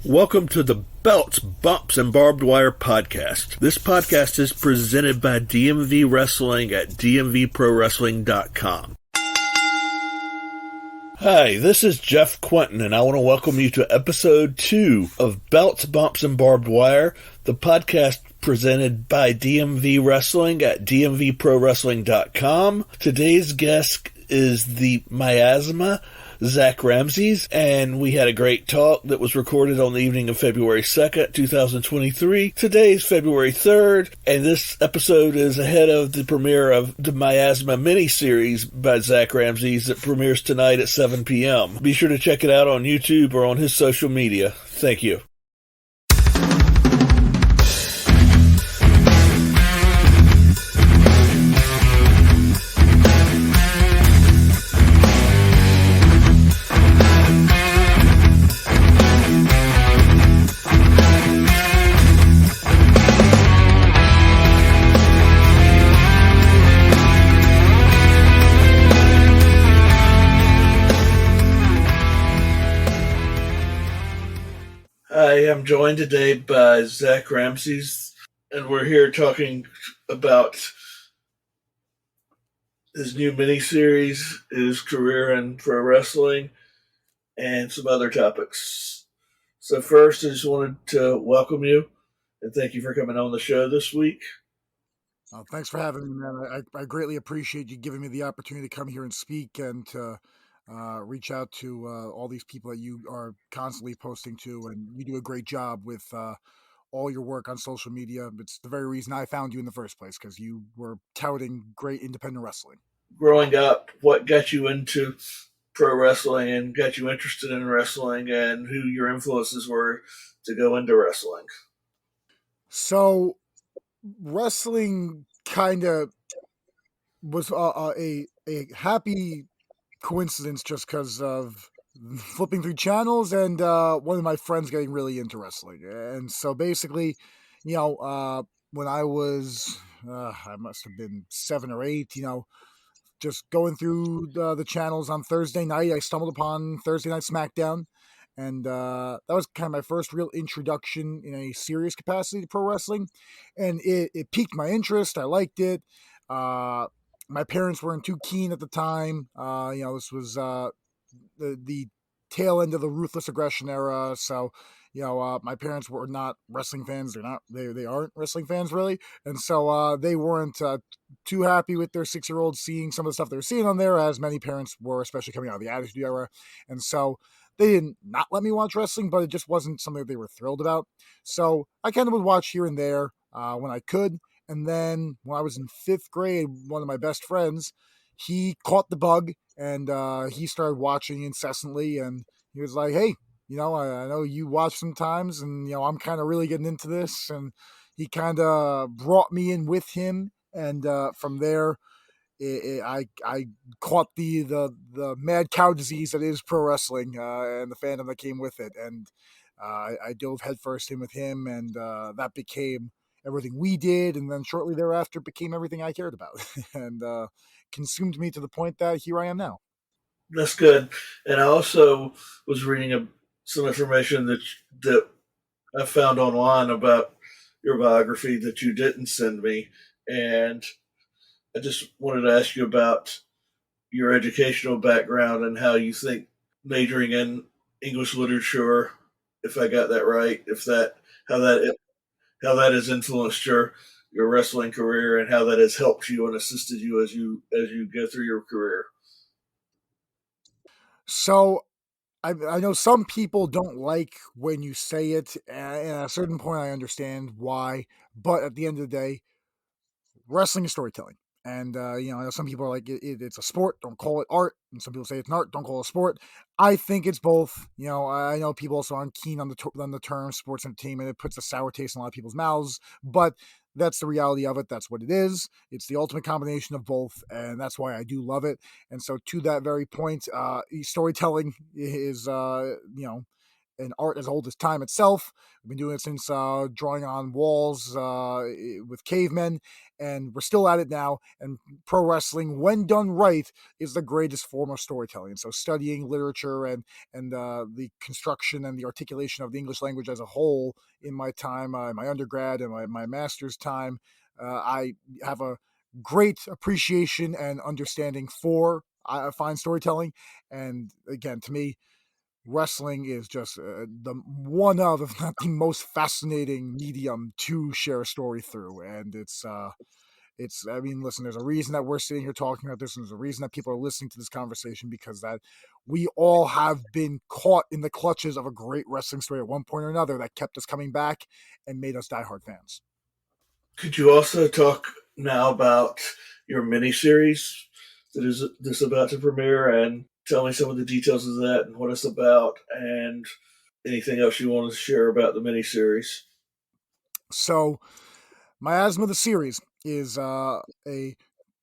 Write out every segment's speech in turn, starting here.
Welcome to the Belts, Bumps, and Barbed Wire podcast. This podcast is presented by DMV Wrestling at dmvprowrestling.com. Hi, this is Jeff Quinton, and I want to welcome you to episode 2 of Belts, Bumps, and Barbed Wire, the podcast presented by DMV Wrestling at dmvprowrestling.com. Today's guest is the Miasma Zakk Ramses, and we had a great talk that was recorded on the evening of February 2nd, 2023. Today is February 3rd, and this episode is ahead of the premiere of the Miasma miniseries by Zakk Ramses that premieres tonight at 7 p.m. Be sure to check it out on YouTube or on his social media. Thank you. I am joined today by Zakk Ramses, and we're here talking about his new miniseries, his career in pro wrestling, and some other topics. So first, I just wanted to welcome you and thank you for coming on the show this week. Thanks for having me, man. I greatly appreciate you giving me the opportunity to come here and speak and to reach out to all these people that you are constantly posting to, and you do a great job with all your work on social media. It's the very reason I found you in the first place, because you were touting great independent wrestling. Growing up, what got you into pro wrestling and got you interested in wrestling, and who your influences were to go into wrestling? So, wrestling kind of was a happy coincidence just because of flipping through channels and one of my friends getting really into wrestling. And so basically, when I was, I must have been 7 or 8, just going through the channels on Thursday night, I stumbled upon Thursday Night SmackDown. And that was kind of my first real introduction in a serious capacity to pro wrestling. And it piqued my interest. I liked it. My parents weren't too keen at the time. This was the tail end of the Ruthless Aggression era. So, my parents were not wrestling fans. They aren't wrestling fans really. And so they weren't too happy with their 6-year-old seeing some of the stuff they were seeing on there, as many parents were, especially coming out of the Attitude Era. And so they didn't not let me watch wrestling, but it just wasn't something that they were thrilled about. So I kind of would watch here and there when I could. And then when I was in 5th grade, one of my best friends, he caught the bug and he started watching incessantly. And he was like, hey, I know you watch sometimes, and, I'm kind of really getting into this. And he kind of brought me in with him. And from there, I caught the mad cow disease that is pro wrestling and the fandom that came with it. And I dove headfirst in with him, and that became everything we did, and then shortly thereafter became everything I cared about, and consumed me to the point that here I am now. That's good. And I also was reading some information that I found online about your biography that you didn't send me, and I just wanted to ask you about your educational background and how you think majoring in English literature, if I got that right, how that has influenced your wrestling career, and how that has helped you and assisted you as you go through your career. So I know some people don't like when you say it, and at a certain point I understand why, but at the end of the day, wrestling is storytelling. And, I know some people are like, it's a sport, don't call it art. And some people say it's an art, don't call it a sport. I think it's both. I know people also aren't keen on the term sports entertainment. It puts a sour taste in a lot of people's mouths, but that's the reality of it. That's what it is. It's the ultimate combination of both, and that's why I do love it. And so to that very point, storytelling is, an art as old as time itself. We've been doing it since drawing on walls with cavemen, and we're still at it now. And pro wrestling, when done right, is the greatest form of storytelling. So studying literature and the construction and the articulation of the English language as a whole in my time, my undergrad and my master's time, I have a great appreciation and understanding for fine storytelling. And again, to me, wrestling is just the one of, if not the most fascinating medium to share a story through. And I mean, listen, there's a reason that we're sitting here talking about this, and there's a reason that people are listening to this conversation, because that we all have been caught in the clutches of a great wrestling story at one point or another that kept us coming back and made us diehard fans. Could you also talk now about your miniseries that is this about to premiere, and tell me some of the details of that and what it's about, and anything else you want to share about the miniseries? So, Miasma the series is a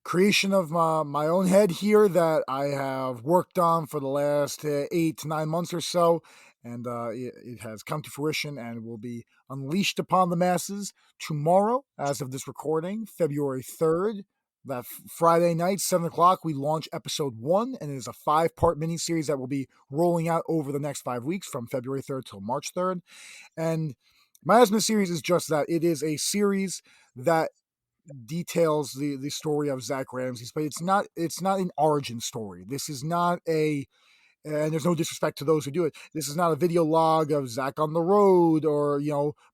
creation of my own head here that I have worked on for the last 8 to 9 months or so, and it has come to fruition and will be unleashed upon the masses tomorrow, as of this recording, February 3rd. That Friday night, 7 o'clock, we launch episode 1, and it is a 5-part miniseries that will be rolling out over the next 5 weeks from February 3rd till March 3rd. And Miasma series is just that. It is a series that details the story of Zakk Ramses, but it's not an origin story. This is not and there's no disrespect to those who do it. This is not a video log of Zakk on the road or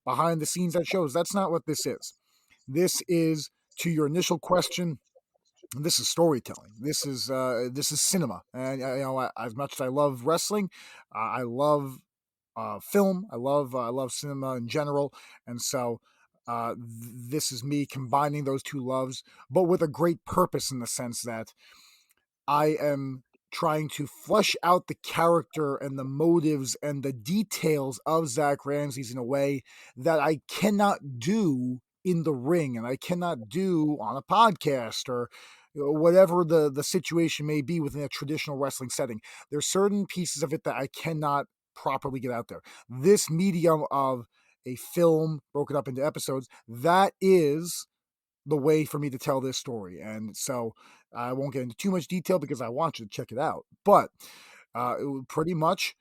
behind the scenes at shows. That's not what this is. This is, to your initial question, this is storytelling. This is cinema. And as much as I love wrestling, I love film. I love cinema in general, and so this is me combining those two loves, but with a great purpose, in the sense that I am trying to flesh out the character and the motives and the details of Zakk Ramses in a way that I cannot do in the ring, and I cannot do on a podcast, or whatever the situation may be within a traditional wrestling setting. There's certain pieces of it that I cannot properly get out there. This medium of a film broken up into episodes, that is the way for me to tell this story. And so I won't get into too much detail because I want you to check it out. But pretty much,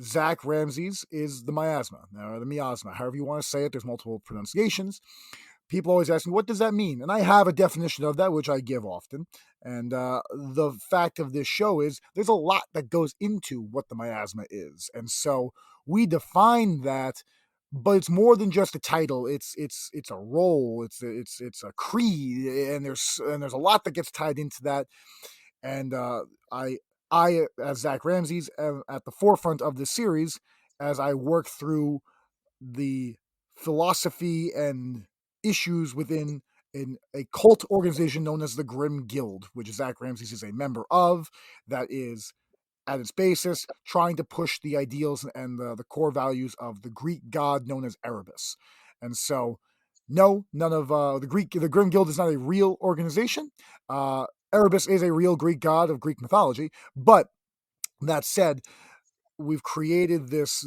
Zakk Ramses is the miasma, or the miasma, however you want to say it. There's multiple pronunciations. People always ask me, what does that mean? And I have a definition of that, which I give often. And the fact of this show is there's a lot that goes into what the miasma is. And so we define that, but it's more than just a title. It's a role. It's a creed, and there's a lot that gets tied into that. And I, as Zakk Ramses, am at the forefront of this series as I work through the philosophy and issues within a cult organization known as the Grim Guild, which Zakk Ramses is a member of, that is at its basis trying to push the ideals and the core values of the Greek god known as Erebus. And so, no, none of the Grim Guild is not a real organization. Erebus is a real Greek god of Greek mythology, but that said, we've created this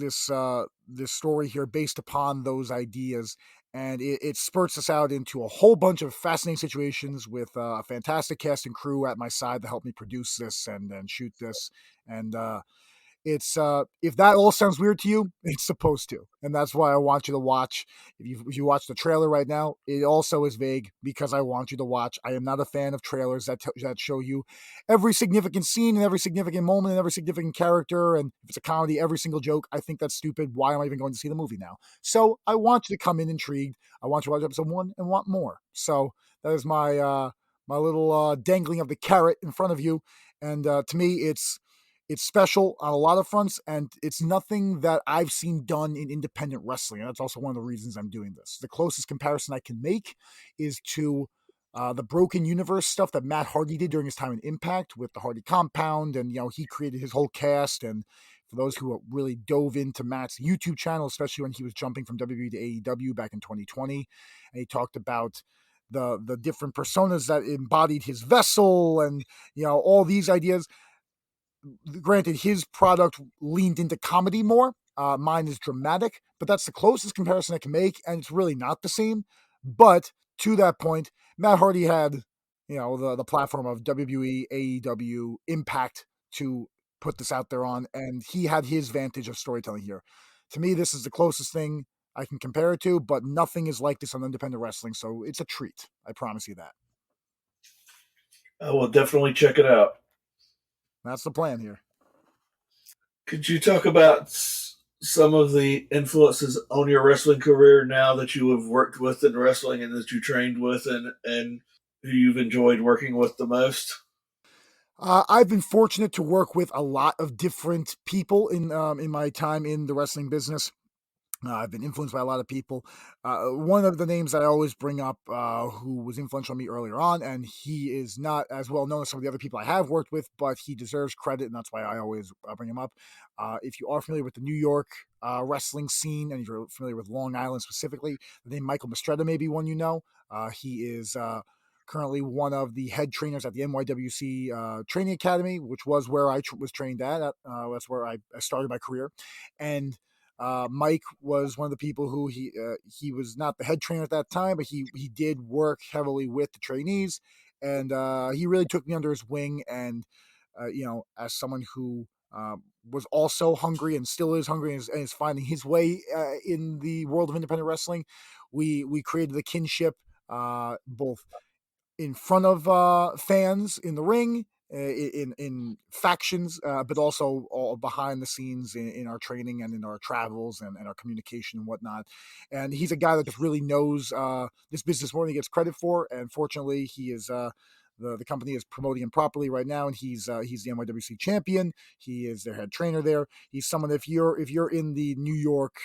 story here based upon those ideas, and it spurts us out into a whole bunch of fascinating situations with a fantastic cast and crew at my side to help me produce this and shoot this. And it's if that all sounds weird to you, it's supposed to, and that's why I want you to watch. If you watch the trailer right now, it also is vague because I want you to watch. I am not a fan of trailers that show you every significant scene and every significant moment and every significant character, and if it's a comedy, every single joke. I think that's stupid. Why am I even going to see the movie now? So I want you to come in intrigued. I want you to watch episode 1 and want more. So that is my little dangling of the carrot in front of you, and to me, it's special on a lot of fronts, and it's nothing that I've seen done in independent wrestling. And that's also one of the reasons I'm doing this. The closest comparison I can make is to the Broken Universe stuff that Matt Hardy did during his time in Impact with the Hardy Compound. And, he created his whole cast. And for those who really dove into Matt's YouTube channel, especially when he was jumping from WWE to AEW back in 2020, and he talked about the different personas that embodied his vessel and, all these ideas. Granted, his product leaned into comedy more, Mine is dramatic, but that's the closest comparison I can make, and it's really not the same. But to that point, Matt Hardy had, the platform of WWE, AEW, Impact to put this out there on, and he had his vantage of storytelling here. To me, this is the closest thing I can compare it to, but nothing is like this on independent wrestling, so it's a treat. I promise you that. I will definitely check it out. That's the plan here. Could you talk about some of the influences on your wrestling career now that you have worked with in wrestling and that you trained with, and who you've enjoyed working with the most? I've been fortunate to work with a lot of different people in my time in the wrestling business. I've been influenced by a lot of people. One of the names that I always bring up, who was influential on me earlier on, and he is not as well known as some of the other people I have worked with, but he deserves credit, and that's why I always bring him up. If you are familiar with the New York wrestling scene, and if you're familiar with Long Island specifically, the name Michael Mistretta may be one you know. He is currently one of the head trainers at the NYWC Training Academy, which was where I was trained at. That's where I started my career, and Mike was one of the people who he was not the head trainer at that time, but he did work heavily with the trainees, and he really took me under his wing. And as someone who was also hungry and still is hungry and is finding his way in the world of independent wrestling, we created the kinship, both in front of fans in the ring, in factions, but also all behind the scenes in our training and in our travels and our communication and whatnot. And he's a guy that just really knows this business more than he gets credit for. And fortunately, he is. The company is promoting him properly right now, and he's the NYWC champion. He is their head trainer there. He's someone, if you're in the New York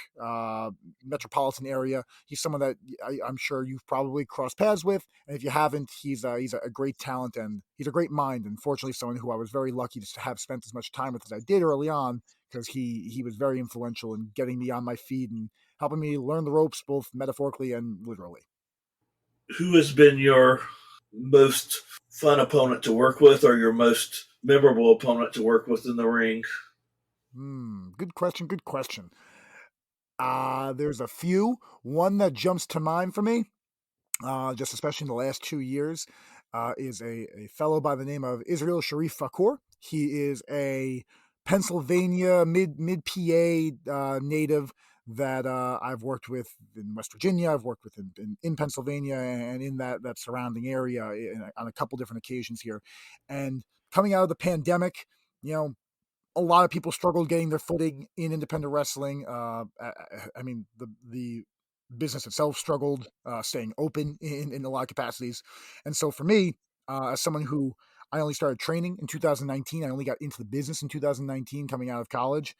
metropolitan area, he's someone that I'm sure you've probably crossed paths with. And if you haven't, he's a great talent, and he's a great mind. And fortunately, someone who I was very lucky to have spent as much time with as I did early on, because he was very influential in getting me on my feet and helping me learn the ropes, both metaphorically and literally. Who has been your most fun opponent to work with, or your most memorable opponent to work with in the ring? Good question. Good question. There's a few. One that jumps to mind for me, just especially in the last 2 years, is a fellow by the name of Israel Sharif Fakour. He is a Pennsylvania, mid PA native that I've worked with in West Virginia. I've worked with in Pennsylvania and in that surrounding area on a couple different occasions here. And coming out of the pandemic, you know, a lot of people struggled getting their footing in independent wrestling. I mean, the business itself struggled staying open in a lot of capacities. And so for me, as someone who I only started training in 2019, I only got into the business in 2019 coming out of college.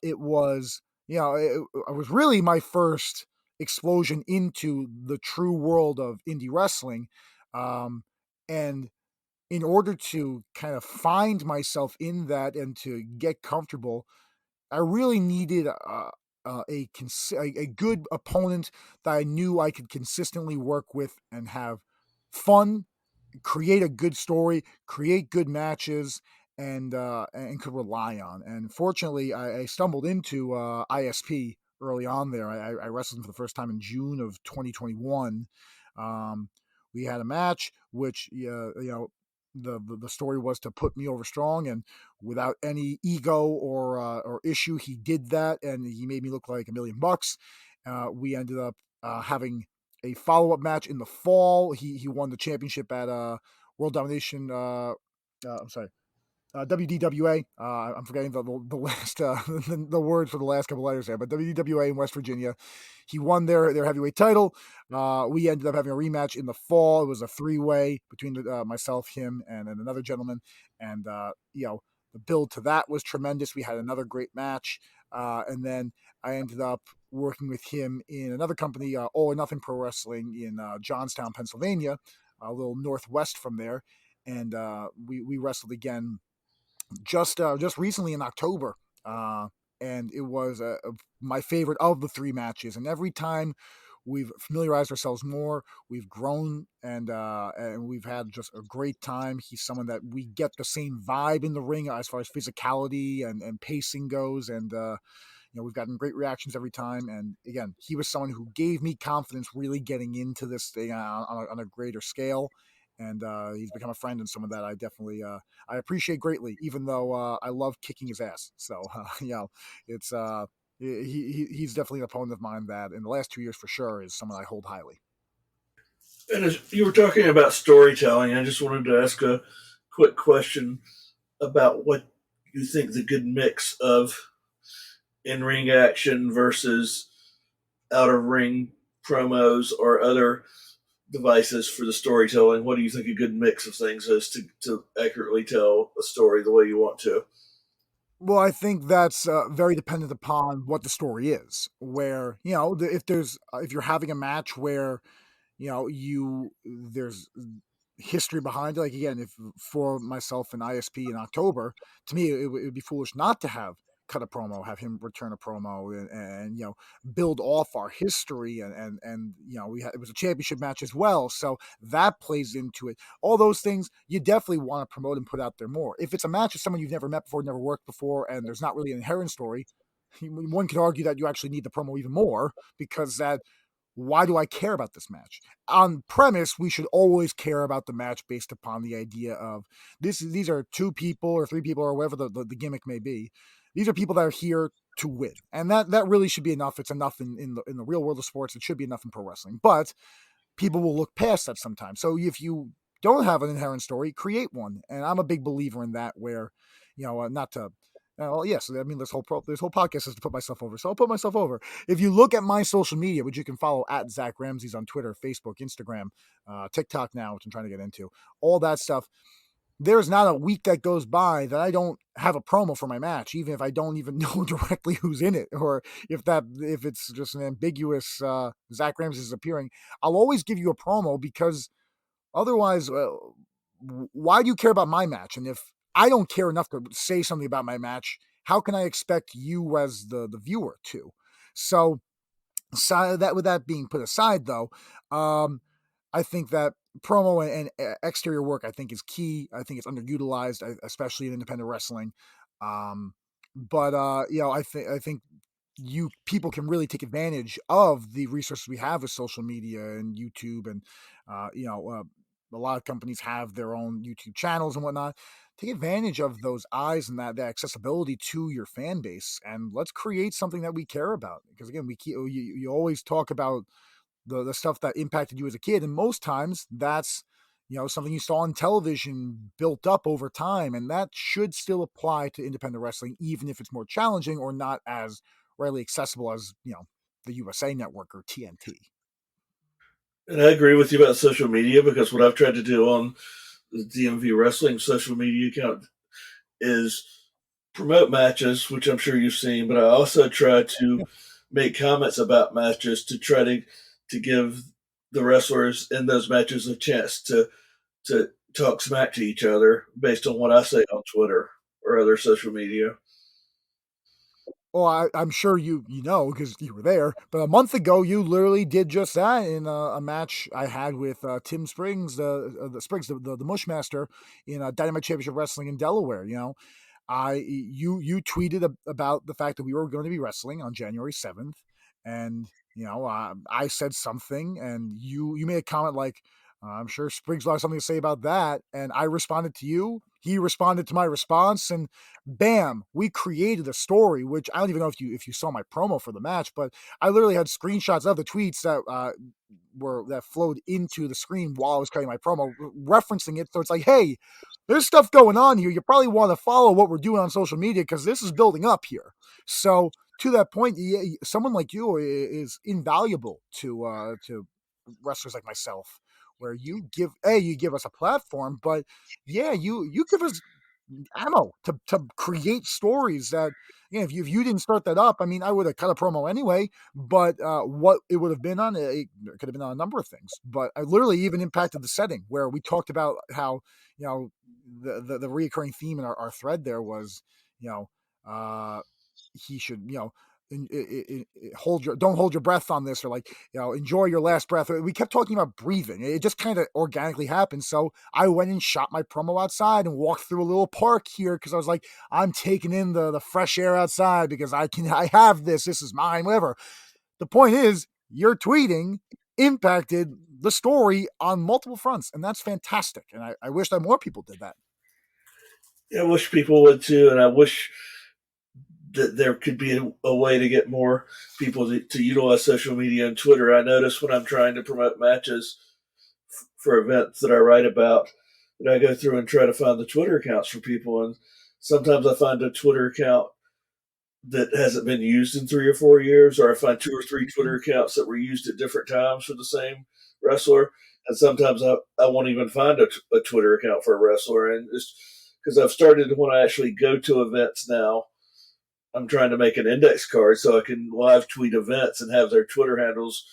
It was, it was really my first explosion into the true world of indie wrestling. Um, and in order to kind of find myself in that and to get comfortable, I really needed a good opponent that I knew I could consistently work with and have fun, create a good story, create good matches, and could rely on. And fortunately, I stumbled into ISP early on there. I wrestled him for the first time in June of 2021. Um, we had a match, which the story was to put me over strong, and without any ego or issue, he did that, and he made me look like $1,000,000. We ended up having a follow up match in the fall. He won the championship at World Domination. I'm sorry, WDWA. I'm forgetting the last the words for the last couple letters there, but WDWA in West Virginia. He won their heavyweight title. We ended up having a rematch in the fall. It was a 3-way between myself, him, and another gentleman. And the build to that was tremendous. We had another great match, and then I ended up working with him in another company, All or Nothing Pro Wrestling in Johnstown, Pennsylvania, a little northwest from there. And we wrestled again just recently in October, and it was my favorite of the three matches. And every time we've familiarized ourselves more, we've grown, and we've had just a great time. He's someone that we get the same vibe in the ring as far as physicality and pacing goes, and we've gotten great reactions every time. And again, he was someone who gave me confidence really getting into this thing on a greater scale. And he's become a friend and someone that I definitely I appreciate greatly, even though I love kicking his ass. So it's he's definitely an opponent of mine that in the last 2 years for sure is someone I hold highly. And as you were talking about storytelling, I just wanted to ask a quick question about what you think the good mix of in ring action versus out of ring promos or other devices for the storytelling. What do you think a good mix of things is to accurately tell a story the way you want to? Well, I think that's very dependent upon what the story is. Where if you're having a match where you there's history behind it. Like again, if for myself and ISP in October, to me it would be foolish not to have cut a promo, have him return a promo, and build off our history, and it was a championship match as well, so that plays into it. All those things you definitely want to promote and put out there more. If it's a match with someone you've never met before, never worked before, and there's not really an inherent story, one could argue that you actually need the promo even more because that why do I care about this match? On premise, we should always care about the match based upon the idea of this. These are two people or three people or whatever the gimmick may be. These are people that are here to win, and that really should be enough. It's enough in the real world of sports. It should be enough in pro wrestling, but people will look past that sometimes. So if you don't have an inherent story, create one. And I'm a big believer in that. Where, not to. Well, yes, I mean this whole podcast is to put myself over, so I'll put myself over. If you look at my social media, which you can follow at Zakk Ramses on Twitter, Facebook, Instagram, TikTok now, which I'm trying to get into, all that stuff. There's not a week that goes by that I don't have a promo for my match, even if I don't even know directly who's in it, or if it's just an ambiguous Zakk Ramses is appearing. I'll always give you a promo because otherwise, why do you care about my match? And if I don't care enough to say something about my match, how can I expect you as the viewer to? So, that with that being put aside, though, I think that promo and exterior work I think is key. I think it's underutilized, especially in independent wrestling. Um, but I think you people can really take advantage of the resources we have with social media and YouTube, and a lot of companies have their own YouTube channels and whatnot. Take advantage of those eyes and that accessibility to your fan base, and let's create something that we care about. Because again, you always talk about the stuff that impacted you as a kid, and most times that's something you saw on television built up over time, and that should still apply to independent wrestling, even if it's more challenging or not as readily accessible as the USA Network or TNT. And I agree with you about social media because what I've tried to do on the DMV Wrestling social media account is promote matches, which I'm sure you've seen, but I also try to Yeah. make comments about matches to try to give the wrestlers in those matches a chance to talk smack to each other based on what I say on Twitter or other social media. Well, I'm sure you know because you were there. But a month ago, you literally did just that in a match I had with Tim Springs, the Springs, the Mushmaster, in Dynamite Championship Wrestling in Delaware. You tweeted about the fact that we were going to be wrestling on January 7th, and I said something, and you made a comment like, "I'm sure Spriggs will have something to say about that," and I responded to you. He responded to my response, and bam, we created a story. Which I don't even know if you saw my promo for the match, but I literally had screenshots of the tweets that flowed into the screen while I was cutting my promo, referencing it. So it's like, hey, there's stuff going on here. You probably want to follow what we're doing on social media because this is building up here. So to that point, someone like you is invaluable to wrestlers like myself, where you give us a platform, but yeah, you give us ammo to create stories that if you didn't start that up, I mean, I would have cut a promo anyway, but what it would have been on it could have been on a number of things, but I literally even impacted the setting where we talked about how the reoccurring theme in our thread there was you know uh he should don't hold your breath on this, or like, enjoy your last breath. We kept talking about breathing. It just kind of organically happened. So I went and shot my promo outside and walked through a little park here because I was like, I'm taking in the fresh air outside because I have this is mine, whatever. The point is, your tweeting impacted the story on multiple fronts, and that's fantastic. And I wish that more people did that. I wish people would too, and I wish that there could be a way to get more people to utilize social media and Twitter. I notice when I'm trying to promote matches for events that I write about, that I go through and try to find the Twitter accounts for people, and sometimes I find a Twitter account that hasn't been used in 3 or 4 years, or I find two or three Twitter accounts that were used at different times for the same wrestler. And sometimes I won't even find a Twitter account for a wrestler. And it's because I've started, when I actually go to events now, I'm trying to make an index card so I can live tweet events and have their Twitter handles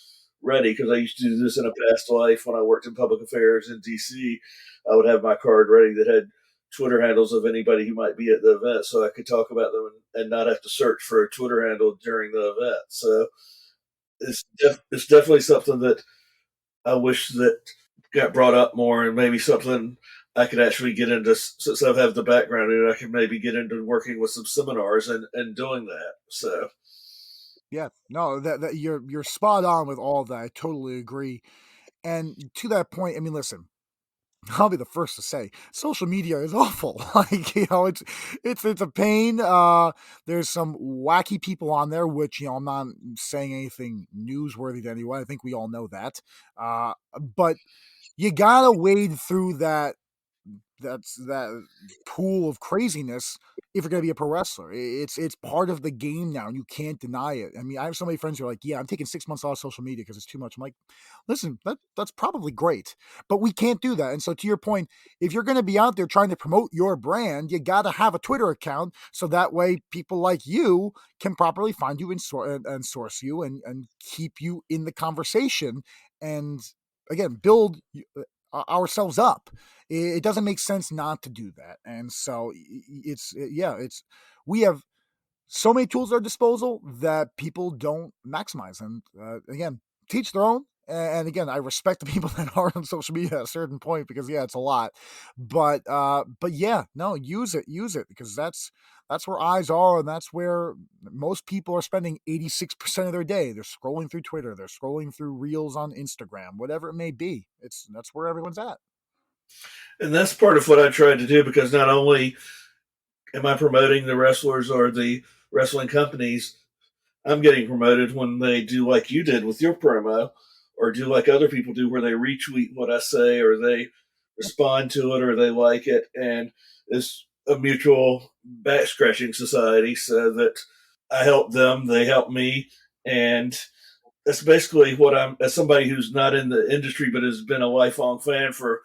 ready. Because I used to do this in a past life when I worked in public affairs in DC. I would have my card ready that had Twitter handles of anybody who might be at the event, so I could talk about them and not have to search for a Twitter handle during the event. So it's definitely something that I wish that got brought up more, and maybe something I could actually get into, since I have the background in it. I can maybe get into working with some seminars and doing that. So Yeah, no, that you're spot on with all of that. I totally agree. And to that point, I mean, listen, I'll be the first to say social media is awful. Like, it's a pain. There's some wacky people on there, which, I'm not saying anything newsworthy to anyone. I think we all know that. But you gotta wade through that pool of craziness if you're going to be a pro wrestler. It's part of the game now, and you can't deny it. I mean, I have so many friends who are like, "Yeah, I'm taking 6 months off social media because it's too much." I'm like, "Listen, that's probably great, but we can't do that." And so, to your point, if you're going to be out there trying to promote your brand, you got to have a Twitter account so that way people like you can properly find you and source you and keep you in the conversation, and again build ourselves up. It doesn't make sense not to do that. And so it's we have so many tools at our disposal that people don't maximize. And again, teach their own. And again, I respect the people that are on social media at a certain point because it's a lot. But yeah, no, use it because that's where eyes are, and that's where most people are spending 86% of their day. They're scrolling through Twitter, they're scrolling through reels on Instagram, whatever it may be. That's where everyone's at. and that's part of what I tried to do, because not only am I promoting the wrestlers or the wrestling companies, I'm getting promoted when they do like you did with your promo, or do like other people do, where they retweet what I say, or they respond to it, or they like it, and it's a mutual back scratching society, so that I help them, they help me, and that's basically what I'm, as somebody who's not in the industry but has been a lifelong fan for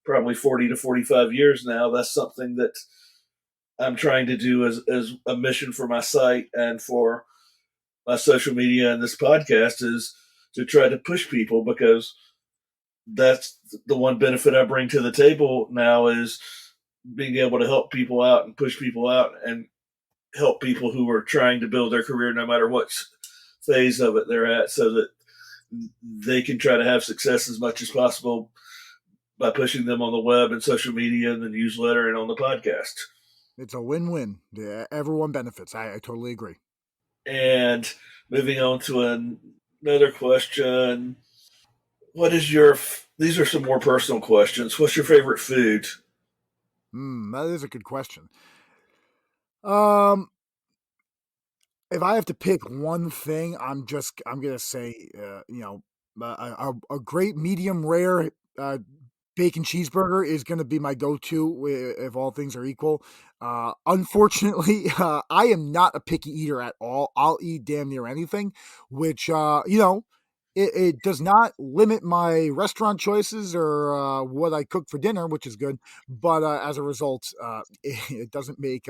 probably 40 to 45 years now. That's something that I'm trying to do as a mission for my site and for my social media and this podcast, is to try to push people, because that's the one benefit I bring to the table now, is being able to help people out and push people out and help people who are trying to build their career, no matter what phase of it they're at, so that they can try to have success as much as possible by pushing them on the web and social media and the newsletter and on the podcast. It's a win-win. Yeah, everyone benefits. I totally agree. And moving on to another question. What is your, these are some more personal questions. What's your favorite food? That is a good question. Um, if I have to pick one thing, I'm gonna say, a great medium rare bacon cheeseburger is gonna be my go-to if all things are equal. Unfortunately, I am not a picky eater at all. I'll eat damn near anything, which it does not limit my restaurant choices or what I cook for dinner, which is good. But as a result, it doesn't make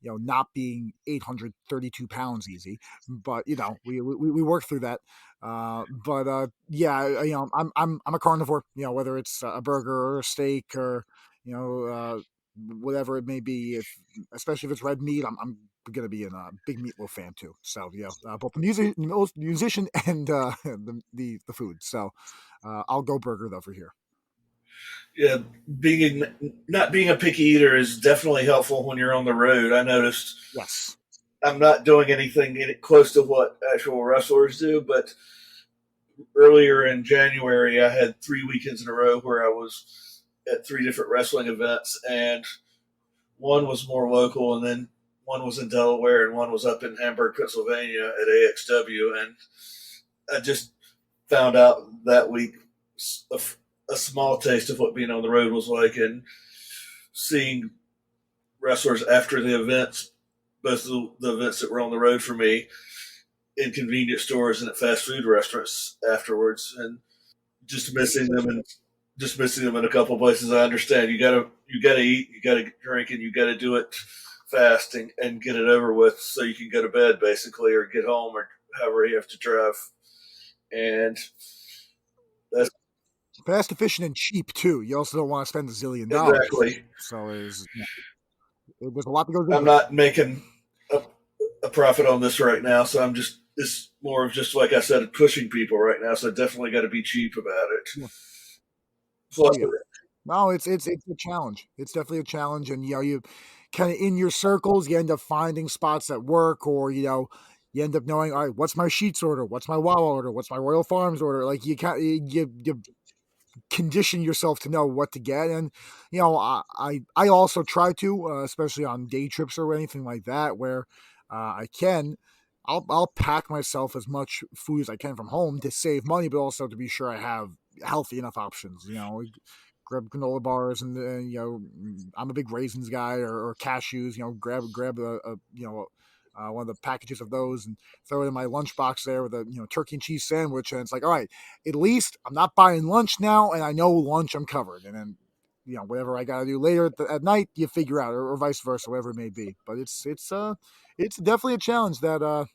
not being 832 pounds easy. But we work through that. But yeah, I'm a carnivore. Whether it's a burger or a steak or whatever it may be. If especially if it's red meat, I'm gonna be a big Meatloaf fan too. So yeah, both the musician and the food. So I'll go burger though for here. Yeah, being not being a picky eater is definitely helpful when you're on the road. I noticed Yes. I'm not doing anything close to what actual wrestlers do, but earlier in January, I had 3 weekends in a row where I was at 3 different wrestling events, and one was more local, and then one was in Delaware, and one was up in Hamburg, Pennsylvania at AXW. And I just found out that week a, a small taste of what being on the road was like, and seeing wrestlers after the events, both the events that were on the road for me, in convenience stores and at fast food restaurants afterwards, and just missing them and just missing them in a couple places. I understand you gotta eat, you gotta drink, and you gotta do it fast and get it over with so you can go to bed basically or get home or however you have to drive. And that's Fast, efficient, and cheap too. You also don't want to spend $1 zillion. exactly. So there's a lot that goes I'm into it. not making a profit on this right now, so I'm just it's more of just like I said, pushing people right now. So I definitely got to be cheap about it. Yeah. Plus, Oh yeah. No, it's a challenge. It's definitely a challenge, and you kind of in your circles, you end up finding spots at work, or you end up knowing, all right, what's my Sheets order, what's my Wawa order, what's my Royal Farms order. Like you condition yourself to know what to get, and I also try to, especially on day trips or anything like that, where I can. I'll pack myself as much food as I can from home to save money, but also to be sure I have healthy enough options. Grab granola bars, and I'm a big raisins guy, or cashews. Grab one of the packages of those and throw it in my lunchbox there with a turkey and cheese sandwich, and it's like, all right, at least I'm not buying lunch now, and I know lunch I'm covered, and then whatever I got to do later at night, you figure out, or vice versa, whatever it may be. But it's definitely a challenge that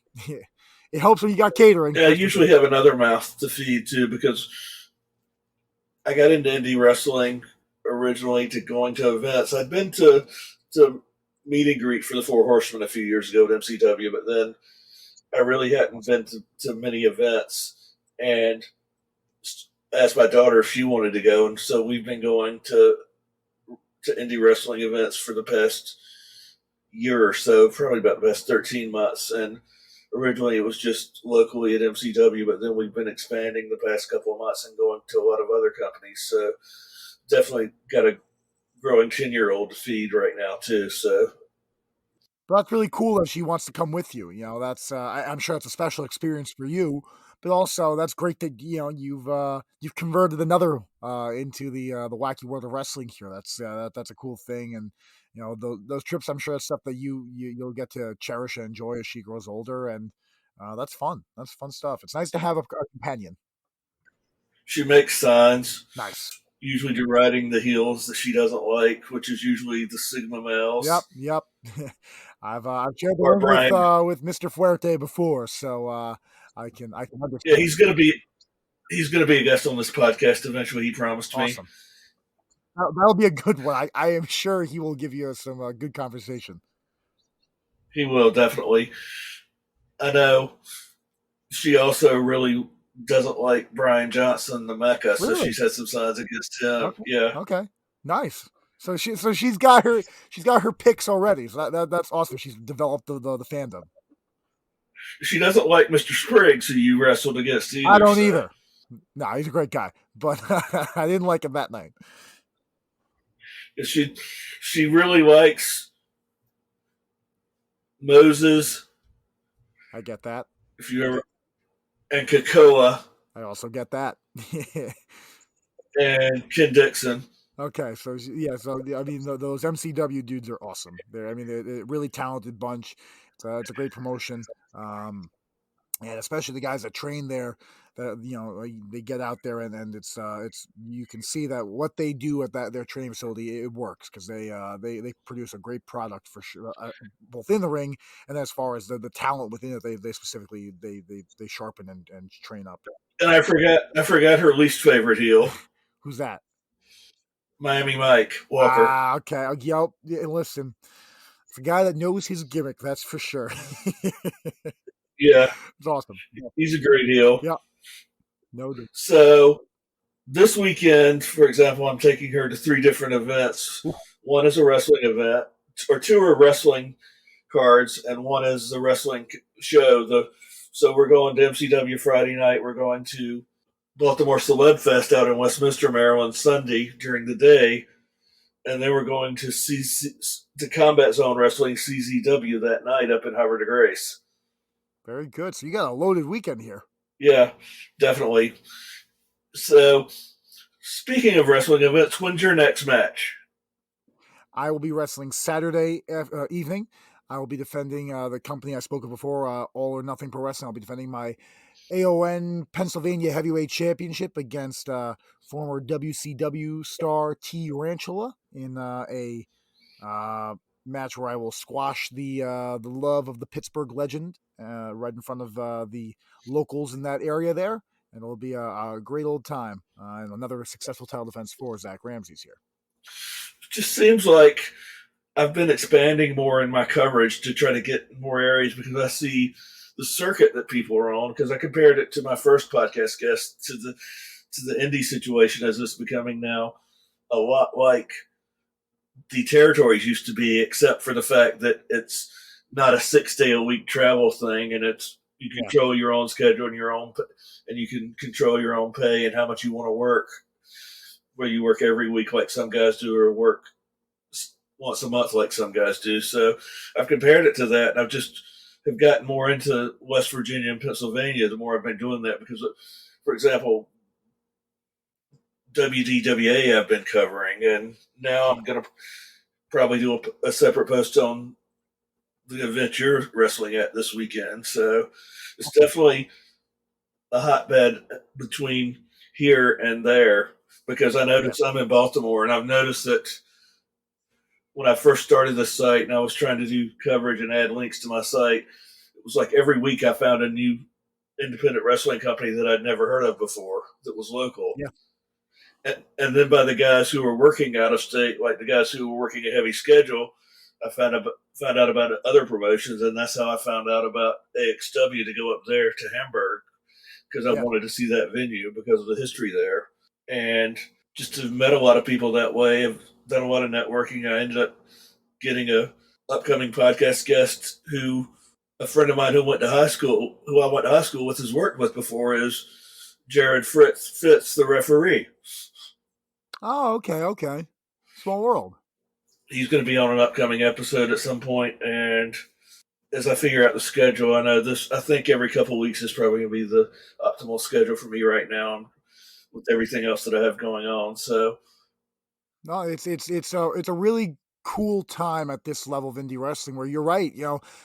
it helps when you got catering. yeah, I usually have another mouth to feed too because I got into indie wrestling originally to going to events. I'd been to meet and greet for the Four Horsemen a few years ago at MCW, but then I really hadn't been to many events. And asked my daughter if she wanted to go, and so we've been going to indie wrestling events for the past year or so, probably about the past 13 months. And originally it was just locally at MCW, but then we've been expanding the past couple of months and going to a lot of other companies. So definitely got a growing 10-year-old to feed right now too. So But that's really cool that she wants to come with you. That's I'm sure it's a special experience for you. But also, that's great that you've converted another into the wacky world of wrestling here. That's a cool thing, and those trips. I'm sure it's stuff that you'll get to cherish and enjoy as she grows older, and that's fun. That's fun stuff. It's nice to have a companion. she makes signs, Nice. usually deriding the heels that she doesn't like, which is usually the Sigma Yep, males. yep. I've shared the Or ring Brian. with Mr. Fuerte before, so I can Yeah, understand. he's gonna be a guest on this podcast eventually. He promised me. Awesome. That'll be a good one. I am sure he will give you some good conversation. He will definitely. I know she also really doesn't like Brian Johnson, the Mecca, so Really? she's had some signs against him. Okay. Yeah, Okay. Nice. So she's got her picks already. So that's awesome. She's developed the fandom. she doesn't like Mr. Spriggs, who you wrestled against I either. don't So either. No, he's a great guy, but I didn't like him that night. she she really likes Moses. I get that. If you ever and Kakoa I also get that. and Ken Dixon. Okay, so yeah, so I mean those MCW dudes are awesome. They're a really talented bunch. It's a great promotion, and especially the guys that train there. That they get out there, and it's you can see that what they do at their training facility, it works, because they produce a great product for sure, both in the ring and as far as the talent within it. They specifically they sharpen and train up. And I forgot her least favorite heel, Who's that? Miami Mike Walker. Okay. Yep. Yeah, listen. It's a guy that knows his gimmick, that's for sure. Yeah, It's awesome. he's a great deal. Yeah, no doubt. So this weekend, for example, I'm taking her to three different events. One is a wrestling event, or two are wrestling cards, and one is the wrestling show. So we're going to MCW Friday night. We're going to Baltimore Celeb Fest out in Westminster, Maryland, Sunday during the day, and then we're going to to Combat Zone Wrestling CZW that night up in Havre de Grace. Very good. So you got a loaded weekend here. Yeah, definitely. So, speaking of wrestling events, when's your next match? I will be wrestling Saturday evening. I will be defending the company I spoke of before, All or Nothing Pro Wrestling. I'll be defending my AON Pennsylvania Heavyweight Championship against former WCW star T. Ranchula in a match where I will squash the love of the Pittsburgh legend right in front of the locals in that area there. And it'll be a great old time. And another successful title defense for Zakk Ramses here. It just seems like I've been expanding more in my coverage to try to get more areas because I see the circuit that people are on. Because I compared it to my first podcast guest to the indie situation as it's becoming now a lot like the territories used to be, except for the fact that it's not a 6 day a week travel thing, and it's you control your own schedule and and you can control your own pay and how much you want to work. Where you work every week like some guys do, or work once a month like some guys do. So I've compared it to that, and I've just have gotten more into West Virginia and Pennsylvania the more I've been doing that because, for example, WDWA I've been covering, and now I'm going to probably do a separate post on the event you're wrestling at this weekend. So it's definitely a hotbed between here and there because I noticed I'm in Baltimore, and I've noticed that when I first started this site and I was trying to do coverage and add links to my site, it was like every week I found a new independent wrestling company that I'd never heard of before that was local. Yeah. And then by the guys who were working out of state, like the guys who were working a heavy schedule, I found out about other promotions, and that's how I found out about AXW to go up there to Hamburg because I wanted to see that venue because of the history there. And just have met a lot of people that way. I've done a lot of networking. I ended up getting a upcoming podcast guest who a friend of mine who I went to high school with, has worked with before, is Jared Fitz, the referee. Oh, okay. Small world. He's going to be on an upcoming episode at some point, and as I figure out the schedule, I know this. I think every couple of weeks is probably going to be the optimal schedule for me right now, with everything else that I have going on. So, no, it's a really cool time at this level of indie wrestling where you're right,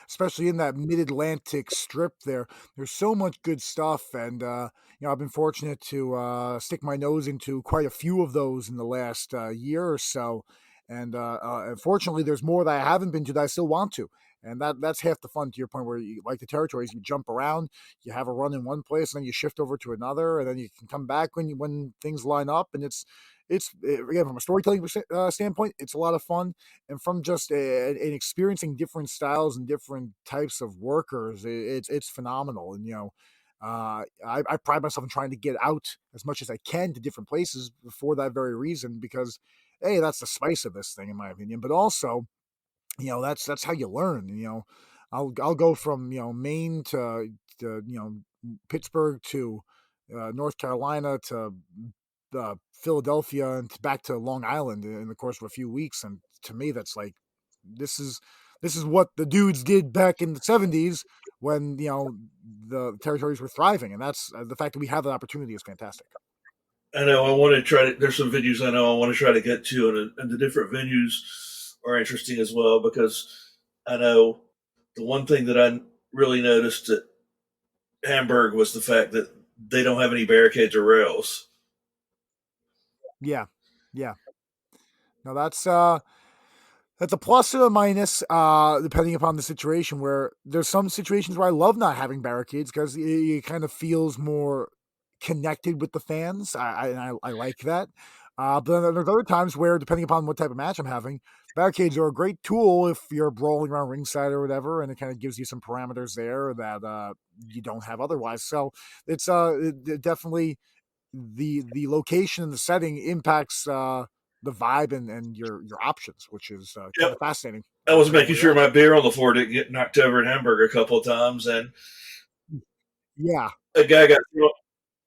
especially in that mid-Atlantic strip there's so much good stuff. And I've been fortunate to stick my nose into quite a few of those in the last year or so. And unfortunately there's more that I haven't been to that I still want to. And that's half the fun, to your point, where you like the territories, you jump around, you have a run in one place, and then you shift over to another, and then you can come back when things line up. And again, from a storytelling standpoint, it's a lot of fun, and from just in experiencing different styles and different types of workers, it's phenomenal. And I pride myself in trying to get out as much as I can to different places for that very reason, because that's the spice of this thing, in my opinion. But also, that's how you learn. I'll go from Maine to Pittsburgh to North Carolina to Philadelphia and back to Long Island in the course of a few weeks. And to me, that's like, this is what the dudes did back in the 70s when, the territories were thriving. And that's the fact that we have that opportunity is fantastic. I know I want to try to. There's some venues I know I want to try to get to, and the different venues are interesting as well because I know the one thing that I really noticed at Hamburg was the fact that they don't have any barricades or rails. Yeah. Now that's a plus and a minus, depending upon the situation. Where there's some situations where I love not having barricades because it kind of feels more connected with the fans. I like that. But then there's other times where, depending upon what type of match I'm having, barricades are a great tool if you're brawling around ringside or whatever, and it kind of gives you some parameters there that you don't have otherwise. So it's definitely the location and the setting impacts the vibe and your options, which is kind Yep. of fascinating. I was Depending on making where you're sure at. my beer on the floor didn't get knocked over in Hamburg a couple of times, and Yeah, a guy got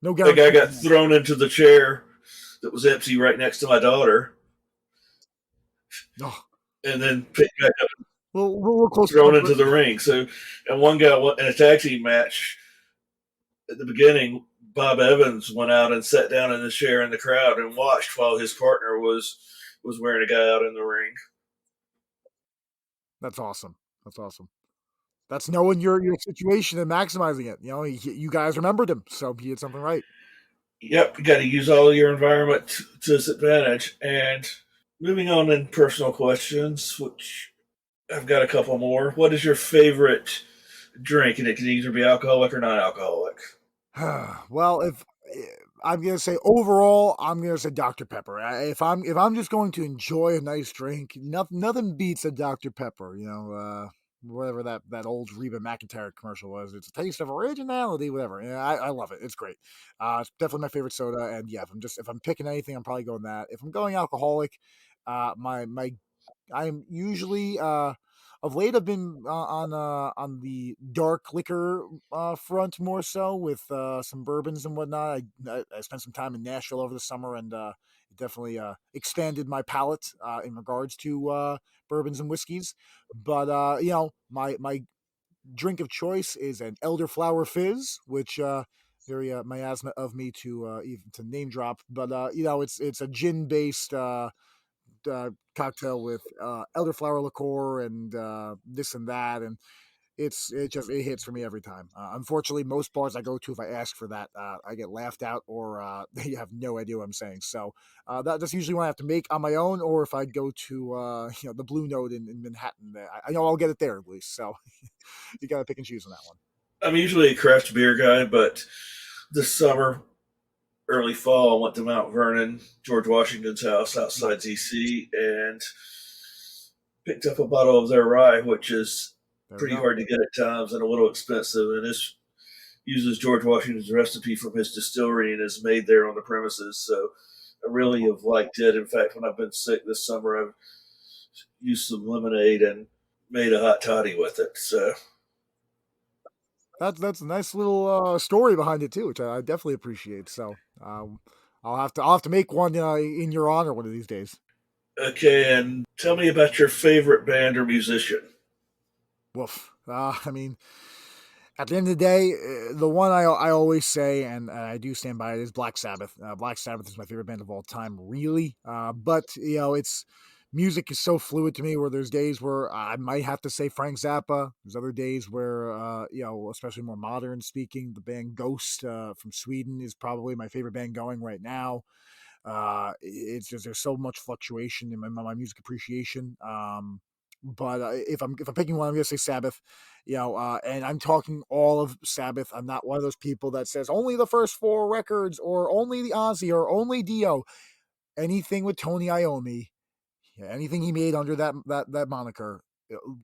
no a guy guarantees. got thrown into the chair that was empty right next to my daughter, Oh, and then picked back up we'll and close to thrown into comfort. the ring. So, and one guy in a tag team match at the beginning, Bob Evans went out and sat down in the chair in the crowd and watched while his partner was wearing a guy out in the ring. That's awesome. That's awesome. That's knowing your situation and maximizing it. You guys remembered him, so he did something right. Yep, you got to use all your environment to its advantage. And moving on in personal questions, which I've got a couple more. What is your favorite drink? And it can either be alcoholic or non-alcoholic. Well, if I'm gonna say overall, I'm gonna say Dr. Pepper. If I'm just going to enjoy a nice drink, nothing beats a Dr. Pepper. Whatever that old Reba McEntire commercial was. It's a taste of originality, whatever. Yeah, I love it. It's great. It's definitely my favorite soda. And yeah, if I'm picking anything, I'm probably going that. If I'm going alcoholic, my I'm usually of late I've been on the dark liquor front more so with some bourbons and whatnot. I spent some time in Nashville over the summer and it definitely expanded my palate in regards to bourbons and whiskeys. But my drink of choice is an elderflower fizz, which very miasma of me to even to name drop. But it's a gin based cocktail with elderflower liqueur and this and that, and it hits for me every time. Unfortunately, most bars I go to, if I ask for that, I get laughed out or they have no idea what I'm saying. So that's usually when I have to make on my own, or if I go to the Blue Note in Manhattan, I know I'll get it there at least. So you got to pick and choose on that one. I'm usually a craft beer guy, but this summer, early fall, I went to Mount Vernon, George Washington's house outside Nice. DC, and picked up a bottle of their rye, which is There we pretty go. hard to get at times and a little expensive. And this uses George Washington's recipe from his distillery and is made there on the premises. So I really have liked it. In fact, when I've been sick this summer, I've used some lemonade and made a hot toddy with it. So That's a nice little story behind it too, which I definitely appreciate. So I'll have to make one in your honor one of these days. okay, and tell me about your favorite band or musician. Woof. I mean, at the end of the day, the one I always say, and I do stand by it, is Black Sabbath. Black Sabbath is my favorite band of all time, really. But it's music is so fluid to me. Where there's days where I might have to say Frank Zappa. There's other days where especially more modern speaking, the band Ghost from Sweden is probably my favorite band going right now. It's just there's so much fluctuation in my music appreciation. But if I'm picking one, I'm gonna say Sabbath. And I'm talking all of Sabbath. I'm not one of those people that says only the first four records or only the Ozzy or only Dio. Anything with Tony Iommi, anything he made under that moniker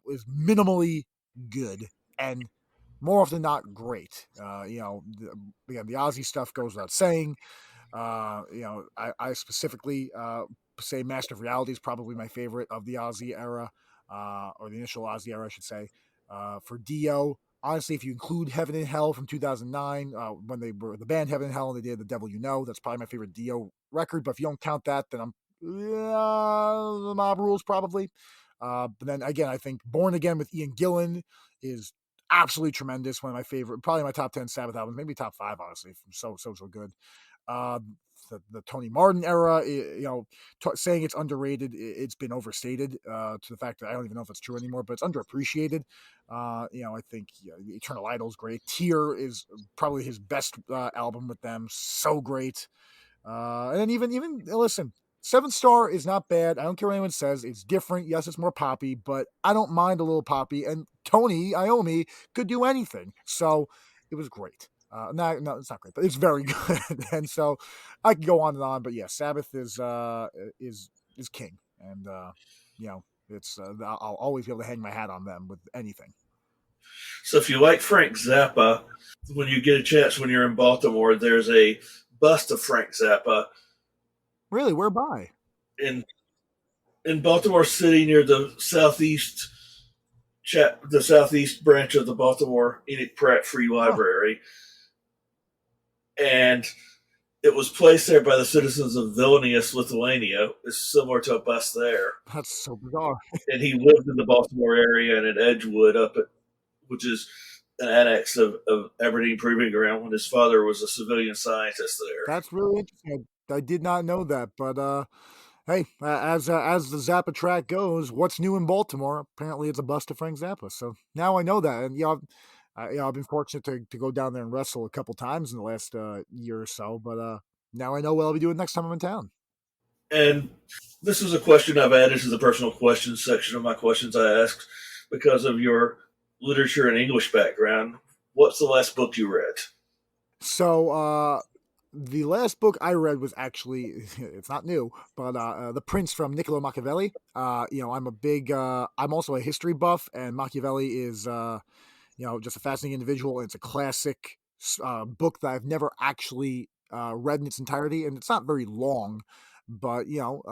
is minimally good and more often than not great. The Ozzy stuff goes without saying. I specifically say Master of Reality is probably my favorite of the Ozzy era, or the initial Ozzy era, I should say. For Dio, honestly, if you include Heaven and Hell from 2009, when they were the band Heaven and Hell and they did The Devil You Know, that's probably my favorite Dio record. But if you don't count that, then the Mob Rules probably. But then again, I think Born Again with Ian Gillan is absolutely tremendous. One of my favorite, probably my top 10 Sabbath albums, maybe top five, honestly. So good. Uh, the Tony Martin era, saying it's underrated, it's been overstated to the fact that I don't even know if it's true anymore, but it's underappreciated. I think Eternal Idol is great. Tear is probably his best album with them. So great. And then even listen, Seven Star is not bad. I don't care what anyone says. It's different. Yes, it's more poppy, but I don't mind a little poppy. And Tony Iommi could do anything. So it was great. No, it's not great, but it's very good. And so I can go on, but yeah, Sabbath is king, and you know, it's I'll always be able to hang my hat on them with anything. So if you like Frank Zappa, when you get a chance when you're in Baltimore, there's a bust of Frank Zappa Really, whereby? in Baltimore City near the southeast branch of the Baltimore Enoch Pratt Free Huh, Library, and it was placed there by the citizens of Vilnius, Lithuania. It's similar to a bust there, that's so bizarre. and he lived in the Baltimore area and in Edgewood, which is an annex of Aberdeen Proving Ground, when his father was a civilian scientist there. That's really interesting. I did not know that, but hey, as the Zappa track goes, what's new in Baltimore? Apparently, it's a bust of Frank Zappa. So now I know that, and I've been fortunate to go down there and wrestle a couple times in the last year or so. But now I know what I'll be doing next time I'm in town. And this is a question I've added to the personal questions section of my questions I asked because of your literature and English background. What's the last book you read? So the last book I read was actually it's not new, but The Prince from Niccolo Machiavelli. I'm also a history buff, and Machiavelli is just a fascinating individual. And it's a classic book that I've never actually read in its entirety, and it's not very long. But you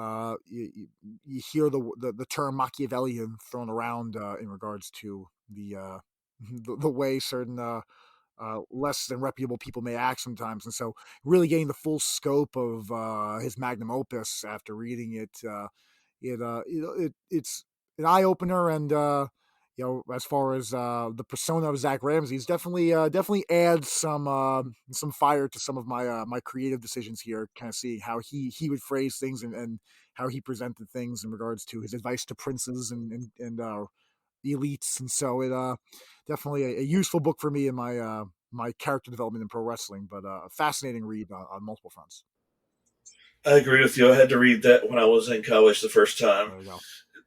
hear the term Machiavellian thrown around in regards to the way certain less than reputable people may act sometimes. And so, really getting the full scope of his magnum opus after reading it, it's an eye opener. And as far as the persona of Zakk Ramses, definitely adds some fire to some of my creative decisions here. Kind of seeing how he would phrase things, and how he presented things in regards to his advice to princes and the elites. And so it definitely a useful book for me in my character development in pro wrestling, but a fascinating read on multiple fronts. I agree with you. I had to read that when I was in college the first time There we go.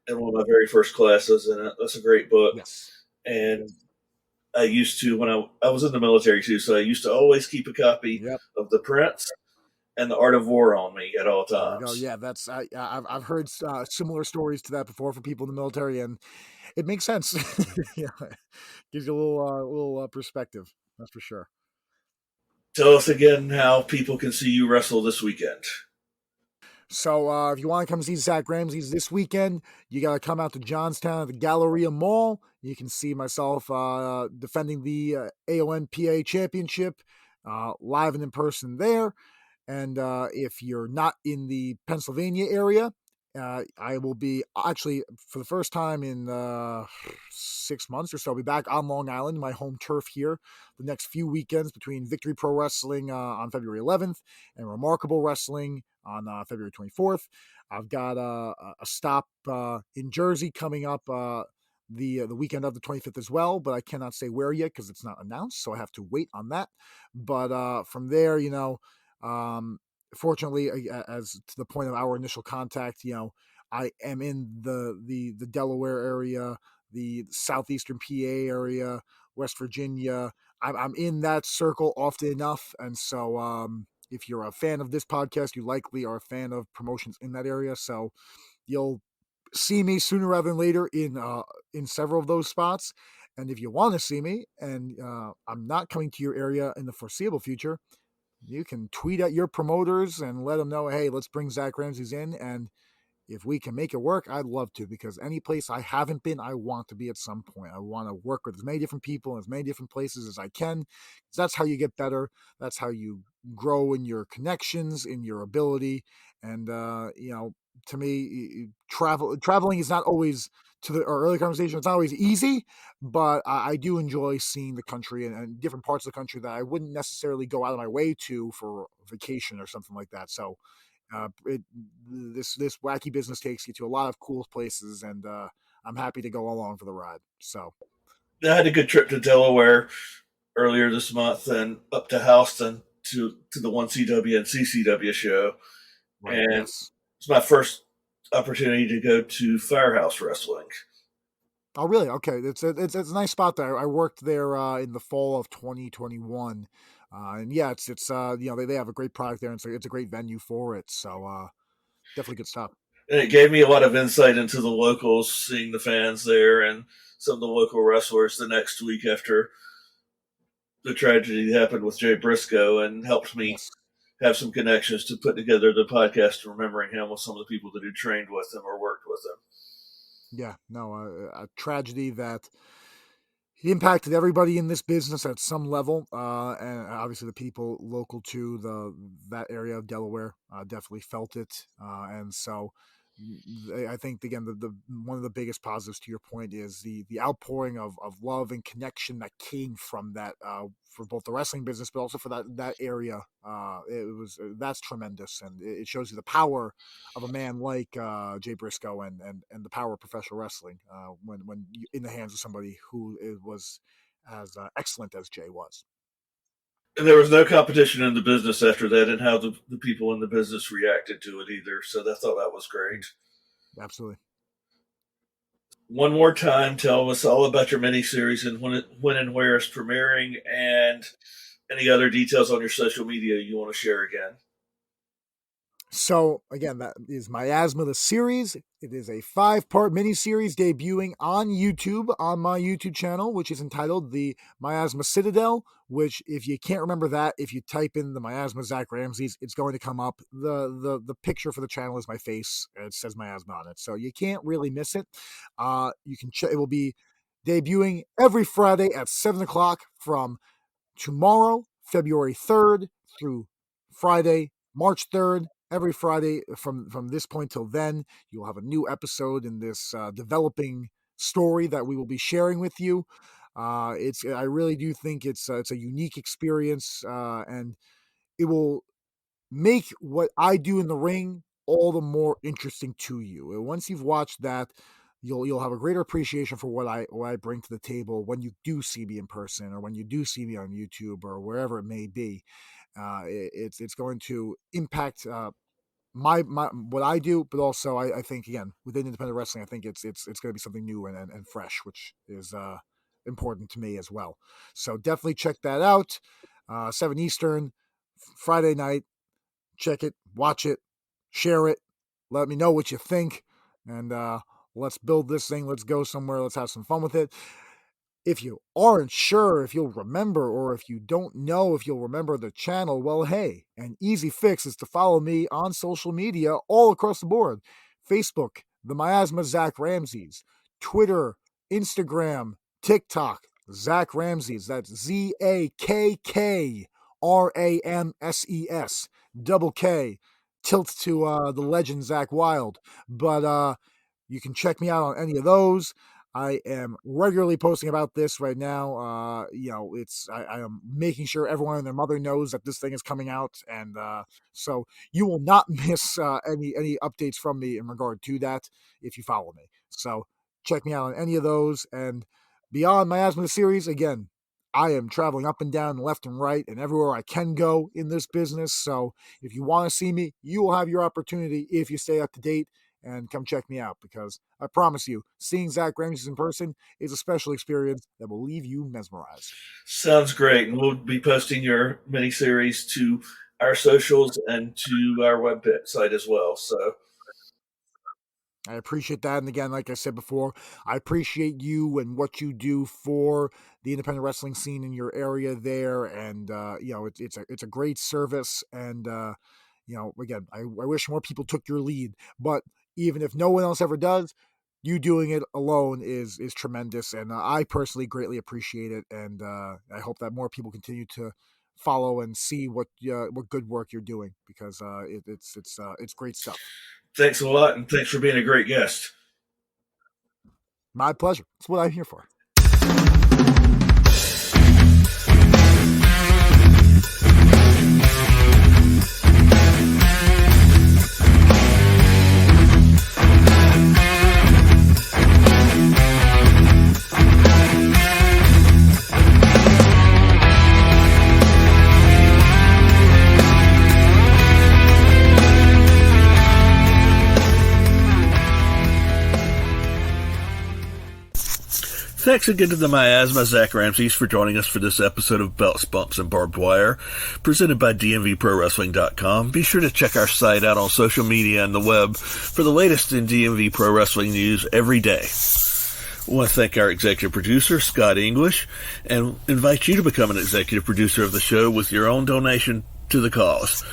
in one of my very first classes, and that's a great book. Yes. And I used to, when I was in the military too, so I used to always keep a copy Yep. of The Prince and The Art of War on me at all There we go. times. Yeah, I've heard similar stories to that before from people in the military, and it makes sense. Yeah, gives you a little perspective. That's for sure. Tell us again how people can see you wrestle this weekend. So if you want to come see Zakk Ramses this weekend, you got to come out to Johnstown at the Galleria Mall. You can see myself defending the AONPA Championship live and in person there. And if you're not in the Pennsylvania area, I will be actually, for the first time in 6 months or so, I'll be back on Long Island, my home turf here, the next few weekends between Victory Pro Wrestling on February 11th and Remarkable Wrestling on February 24th. I've got a stop in Jersey coming up the weekend of the 25th as well, but I cannot say where yet because it's not announced, so I have to wait on that. But from there, um, fortunately, as to the point of our initial contact, I am in the Delaware area, the southeastern PA area, West Virginia. I'm in that circle often enough, and so if you're a fan of this podcast, you likely are a fan of promotions in that area. So you'll see me sooner rather than later in several of those spots. And if you want to see me, and I'm not coming to your area in the foreseeable future, you can tweet at your promoters and let them know, hey, let's bring Zakk Ramses in. And if we can make it work, I'd love to, because any place I haven't been, I want to be at some point. I want to work with as many different people in as many different places as I can. That's how you get better. That's how you grow in your connections, in your ability. And, to me, traveling is not always, to our early conversation, it's not always easy, but I do enjoy seeing the country and different parts of the country that I wouldn't necessarily go out of my way to for vacation or something like that. So this wacky business takes you to a lot of cool places, and I'm happy to go along for the ride. So I had a good trip to Delaware earlier this month and up to Houston to the 1CW and CCW show. right, And yes. it's my first opportunity to go to Firehouse Wrestling. Oh, really? Okay, it's a nice spot there. I worked there in the fall of 2021 And yeah, it's they have a great product there, and so it's a great venue for it. So definitely good stuff. And it gave me a lot of insight into the locals, seeing the fans there and some of the local wrestlers the next week after the tragedy that happened with Jay Briscoe, and helped me Yes. have some connections to put together the podcast, remembering him with some of the people that had trained with him or worked with him. Yeah, no, a tragedy that impacted everybody in this business at some level, and obviously the people local to that area of Delaware definitely felt it, and so I think again the one of the biggest positives to your point is the outpouring of love and connection that came from that for both the wrestling business but also for that area. That's tremendous, and it shows you the power of a man like Jay Briscoe and the power of professional wrestling when you, in the hands of somebody who was as excellent as Jay was. And there was no competition in the business after that, and how the people in the business reacted to it either. So I thought that was great. Absolutely. One more time, tell us all about your miniseries and when and where it's premiering, and any other details on your social media you want to share again. So again, that is Miasma the series. It is a 5-part miniseries debuting on YouTube on my YouTube channel, which is entitled The Miasma Citadel. Which, if you can't remember that, if you type in the Miasma Zakk Ramses, it's going to come up. The picture for the channel is my face. It says Miasma on it, so you can't really miss it. You can check. It will be debuting every Friday at 7:00 from tomorrow, February 3rd, through Friday, March 3rd. Every Friday from this point till then, you'll have a new episode in this developing story that we will be sharing with you. I really do think it's a unique experience, and it will make what I do in the ring all the more interesting to you. And once you've watched that, you'll have a greater appreciation for what I bring to the table when you do see me in person, or when you do see me on YouTube, or wherever it may be. It's going to impact my what I do, but also I think again within independent wrestling, I think it's going to be something new and fresh, which is important to me as well. So definitely check that out. 7 Eastern, Friday night. Check it, watch it, share it, let me know what you think, and let's build this thing. Let's go somewhere. Let's have some fun with it. If you aren't sure if you'll remember, or if you don't know if you'll remember the channel, well, hey, an easy fix is to follow me on social media all across the board. Facebook, the Miasma Zakk Ramses. Twitter, Instagram, TikTok, Zakk Ramses. That's ZAKK double K. Tilt to the legend Zakk Wylde. But you can check me out on any of those. I am regularly posting about this right now. I am making sure everyone and their mother knows that this thing is coming out, and so you will not miss any updates from me in regard to that if you follow me. So check me out on any of those. And beyond Miasma series, again, I am traveling up and down, left and right, and everywhere I can go in this business. So if you want to see me, you will have your opportunity if you stay up to date and come check me out, because I promise you, seeing Zakk Ramses in person is a special experience that will leave you mesmerized. Sounds great. And we'll be posting your miniseries to our socials and to our website as well. So I appreciate that. And again, like I said before, I appreciate you and what you do for the independent wrestling scene in your area there. And, it's a great service. And, again, I wish more people took your lead, but even if no one else ever does, you doing it alone is tremendous. And I personally greatly appreciate it. And I hope that more people continue to follow and see what good work you're doing, because it's great stuff. Thanks a lot, and thanks for being a great guest. My pleasure. It's what I'm here for. Thanks again to the Miasma Zakk Ramses for joining us for this episode of Belts, Bumps, and Barbed Wire, presented by DMVProWrestling.com. Be sure to check our site out on social media and the web for the latest in DMV Pro Wrestling news every day. I want to thank our executive producer, Scott English, and invite you to become an executive producer of the show with your own donation to the cause.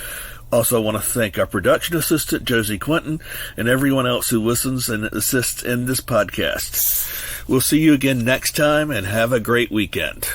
Also, I want to thank our production assistant, Josie Quinton, and everyone else who listens and assists in this podcast. We'll see you again next time, and have a great weekend.